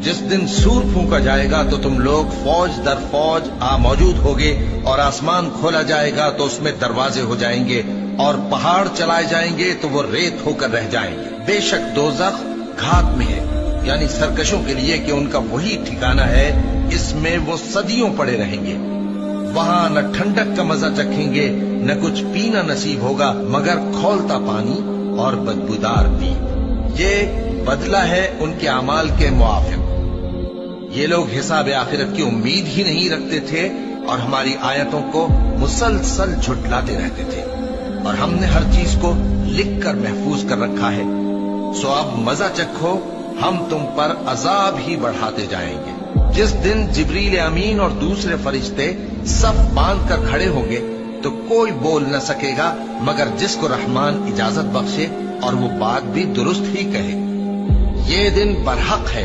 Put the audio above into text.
जिस दिन सूर फूंका जाएगा तो तुम लोग फौज दर फौज मौजूद होगे, और आसमान खोला जाएगा तो उसमें दरवाजे हो जाएंगे, और पहाड़ चलाए जाएंगे तो वो रेत होकर रह जाएंगे। बेशक दोज़ख घात में है, यानी सरकशों के लिए कि उनका वही ठिकाना है, इसमें वो सदियों पड़े रहेंगे। वहां न ठंडक का मजा चखेंगे, न कुछ पीना नसीब होगा मगर खौलता पानी और बदबूदार पीप। ये बदला है उनके अमाल के मुआफिक। ये लोग हिसाब आखिरत की उम्मीद ही नहीं रखते थे और हमारी आयतों को मुसलसल झुटलाते रहते थे, और हमने हर चीज को लिख कर महफूज कर रखा है। सो अब मजा चखो, हम तुम पर अजाब ही बढ़ाते जाएंगे। जिस दिन जिब्रील अमीन और दूसरे फरिश्ते सफ बांध कर खड़े होंगे तो कोई बोल न सकेगा मगर जिसको रहमान इजाजत बख्शे, और वो बात भी दुरुस्त ही कहे। ये दिन बरहक है,